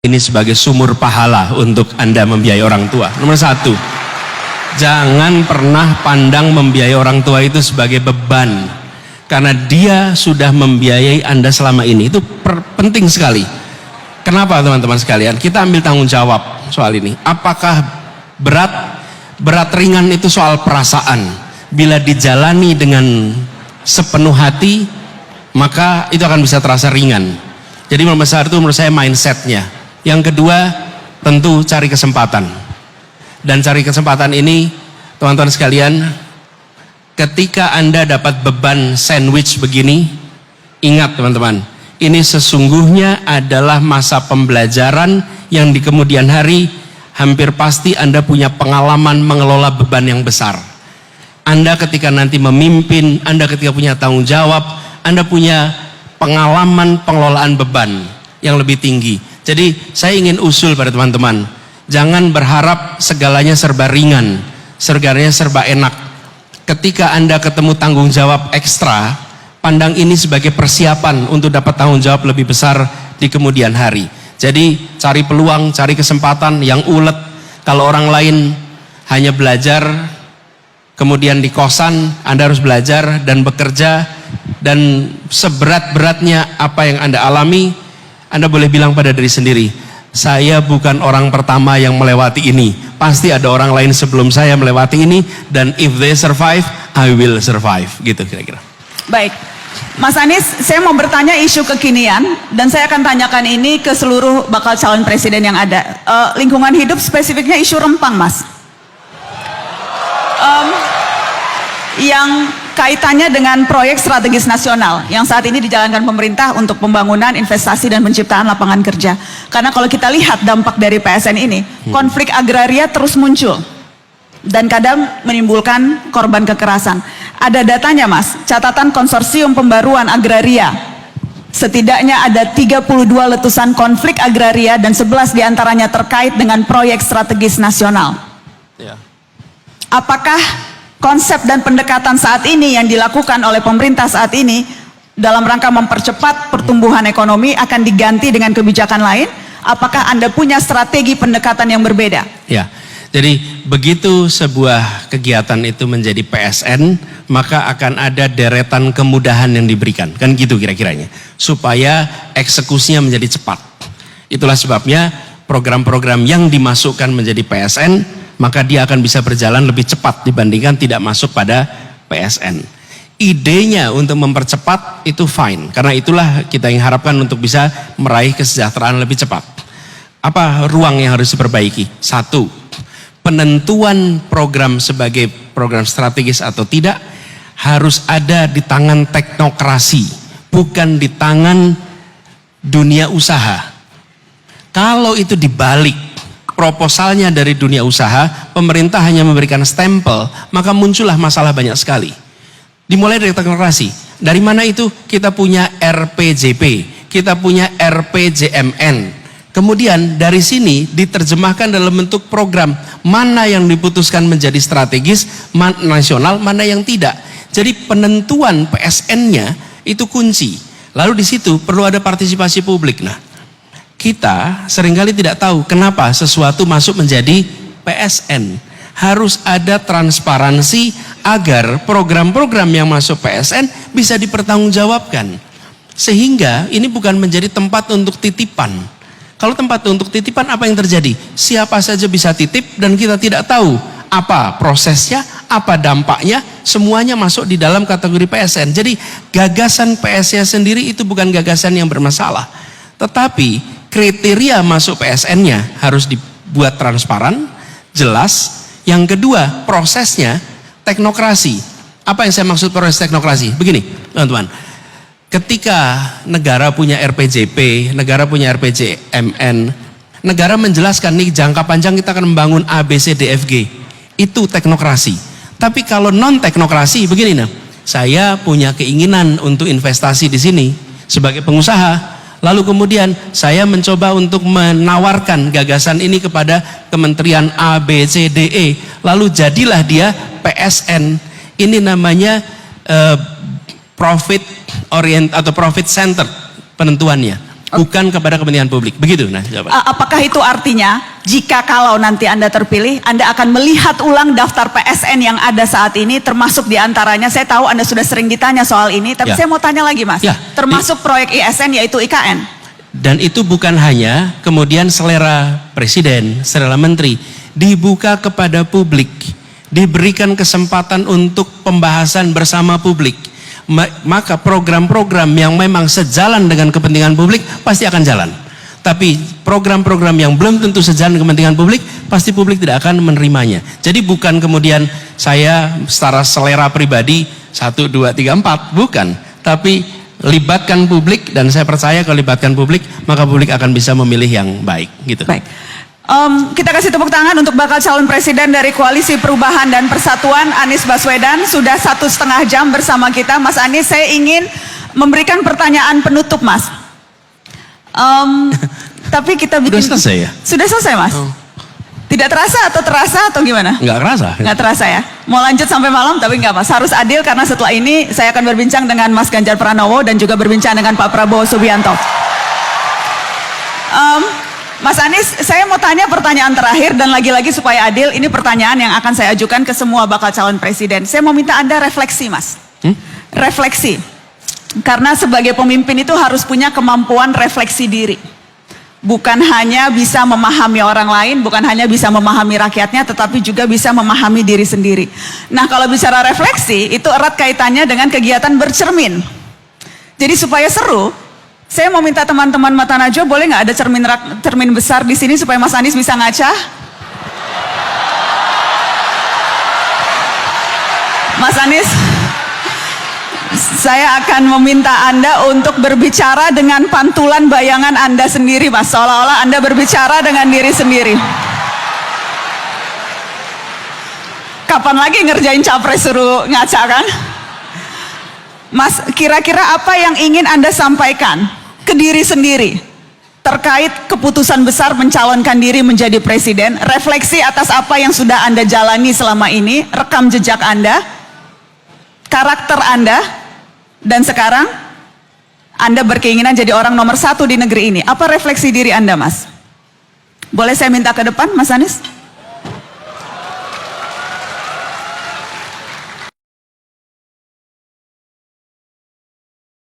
ini sebagai sumur pahala untuk Anda membiayai orang tua. Nomor satu, jangan pernah pandang membiayai orang tua itu sebagai beban, karena dia sudah membiayai Anda selama ini. Itu penting sekali. Kenapa teman-teman sekalian? Kita ambil tanggung jawab soal ini. Apakah berat ringan itu soal perasaan. Bila dijalani dengan sepenuh hati, maka itu akan bisa terasa ringan. Jadi nomor besar itu menurut saya mindsetnya. Yang kedua, tentu cari kesempatan. Dan cari kesempatan ini, teman-teman sekalian, ketika Anda dapat beban sandwich begini, ingat teman-teman, ini sesungguhnya adalah masa pembelajaran yang di kemudian hari hampir pasti Anda punya pengalaman mengelola beban yang besar. Anda ketika nanti memimpin, Anda ketika punya tanggung jawab, Anda punya pengalaman pengelolaan beban yang lebih tinggi. Jadi saya ingin usul pada teman-teman, jangan berharap segalanya serba ringan, segalanya serba enak. Ketika Anda ketemu tanggung jawab ekstra, pandang ini sebagai persiapan untuk dapat tanggung jawab lebih besar di kemudian hari. Jadi cari peluang, cari kesempatan yang ulet. Kalau orang lain hanya belajar, kemudian di kosan, Anda harus belajar dan bekerja, dan seberat-beratnya apa yang Anda alami, Anda boleh bilang pada diri sendiri, saya bukan orang pertama yang melewati ini. Pasti ada orang lain sebelum saya melewati ini, dan if they survive, I will survive. Gitu kira-kira. Baik, Mas Anies, saya mau bertanya isu kekinian, dan saya akan tanyakan ini ke seluruh bakal calon presiden yang ada. Lingkungan hidup, spesifiknya isu Rempang, Mas. Yang kaitannya dengan proyek strategis nasional yang saat ini dijalankan pemerintah untuk pembangunan, investasi, dan penciptaan lapangan kerja. Karena kalau kita lihat dampak dari PSN ini, konflik agraria terus muncul dan kadang menimbulkan korban kekerasan. Ada datanya, Mas, catatan konsorsium pembaruan agraria, setidaknya ada 32 letusan konflik agraria dan 11 diantaranya terkait dengan proyek strategis nasional. Apakah konsep dan pendekatan saat ini yang dilakukan oleh pemerintah saat ini dalam rangka mempercepat pertumbuhan ekonomi akan diganti dengan kebijakan lain? Apakah Anda punya strategi pendekatan yang berbeda? Ya, jadi begitu sebuah kegiatan itu menjadi PSN, maka akan ada deretan kemudahan yang diberikan. Kan gitu kira-kiranya. Supaya eksekusinya menjadi cepat. Itulah sebabnya program-program yang dimasukkan menjadi PSN, maka dia akan bisa berjalan lebih cepat dibandingkan tidak masuk pada PSN. Idenya untuk mempercepat itu fine, karena itulah kita yang harapkan untuk bisa meraih kesejahteraan lebih cepat. Apa ruang yang harus diperbaiki? Satu, penentuan program sebagai program strategis atau tidak harus ada di tangan teknokrasi, bukan di tangan dunia usaha. Kalau itu dibalik, proposalnya dari dunia usaha, pemerintah hanya memberikan stempel, maka muncullah masalah banyak sekali. Dimulai dari teknokrasi. Dari mana itu? Kita punya RPJP, kita punya RPJMN. Kemudian dari sini diterjemahkan dalam bentuk program, mana yang diputuskan menjadi strategis, nasional, mana yang tidak. Jadi penentuan PSN-nya itu kunci. Lalu di situ perlu ada partisipasi publik. Nah, kita seringkali tidak tahu kenapa sesuatu masuk menjadi PSN. Harus ada transparansi agar program-program yang masuk PSN bisa dipertanggungjawabkan. Sehingga ini bukan menjadi tempat untuk titipan. Kalau tempat untuk titipan, apa yang terjadi? Siapa saja bisa titip dan kita tidak tahu apa prosesnya, apa dampaknya, semuanya masuk di dalam kategori PSN. Jadi gagasan PSN sendiri itu bukan gagasan yang bermasalah. Tetapi kriteria masuk PSN-nya harus dibuat transparan, jelas. Yang kedua, prosesnya teknokrasi. Apa yang saya maksud proses teknokrasi? Begini, teman-teman. Ketika negara punya RPJP, negara punya RPJMN, negara menjelaskan nih jangka panjang kita akan membangun A, B, C, D, F, G. Itu teknokrasi. Tapi kalau non teknokrasi, begini nah, saya punya keinginan untuk investasi di sini sebagai pengusaha. Lalu kemudian saya mencoba untuk menawarkan gagasan ini kepada kementerian A, B, C, D, E. Lalu jadilah dia PSN. Ini namanya profit orient atau profit center penentuannya. bukan kepada kepentingan publik. Begitu, nah jawaban. Apakah itu artinya jika kalau nanti Anda terpilih, Anda akan melihat ulang daftar PSN yang ada saat ini, termasuk diantaranya, saya tahu Anda sudah sering ditanya soal ini, tapi Ya. saya mau tanya lagi Mas, Ya. termasuk proyek ISN yaitu IKN. Dan itu bukan hanya kemudian selera presiden, selera menteri, dibuka kepada publik, diberikan kesempatan untuk pembahasan bersama publik. Maka program-program yang memang sejalan dengan kepentingan publik pasti akan jalan. Tapi program-program yang belum tentu sejalan dengan kepentingan publik, pasti publik tidak akan menerimanya. Jadi bukan kemudian saya secara selera pribadi 1, 2, 3, 4, bukan. Tapi libatkan publik, dan saya percaya kalau libatkan publik, maka publik akan bisa memilih yang baik. Gitu. Baik. Kita kasih tepuk tangan untuk bakal calon presiden dari Koalisi Perubahan dan Persatuan, Anies Baswedan. Sudah 1,5 jam bersama kita. Mas Anies, saya ingin memberikan pertanyaan penutup, Mas. Tapi kita bikin... Sudah selesai ya? Sudah selesai, Mas? Oh. Tidak terasa atau gimana? Nggak kerasa. Nggak terasa ya? Mau lanjut sampai malam, tapi nggak Mas. Harus adil karena setelah ini saya akan berbincang dengan Mas Ganjar Pranowo dan juga berbincang dengan Pak Prabowo Subianto. Mas Anies, saya mau tanya pertanyaan terakhir dan lagi-lagi supaya adil, ini pertanyaan yang akan saya ajukan ke semua bakal calon presiden. Saya mau minta Anda refleksi, Mas. Refleksi. Karena sebagai pemimpin itu harus punya kemampuan refleksi diri. Bukan hanya bisa memahami orang lain, bukan hanya bisa memahami rakyatnya, tetapi juga bisa memahami diri sendiri. Nah, kalau bicara refleksi, itu erat kaitannya dengan kegiatan bercermin. Jadi supaya seru, saya mau minta teman-teman Mata Najwa, boleh nggak ada cermin besar di sini supaya Mas Anies bisa ngaca? Mas Anies, saya akan meminta Anda untuk berbicara dengan pantulan bayangan Anda sendiri, Mas. Seolah-olah Anda berbicara dengan diri sendiri. Kapan lagi ngerjain capres suruh ngaca kan? Mas, kira-kira apa yang ingin Anda sampaikan ke diri sendiri terkait keputusan besar mencalonkan diri menjadi presiden? Refleksi atas apa yang sudah Anda jalani selama ini, rekam jejak Anda, karakter Anda, dan sekarang Anda berkeinginan jadi orang nomor 1 di negeri ini. Apa refleksi diri Anda, Mas? Boleh saya minta ke depan, Mas Anies?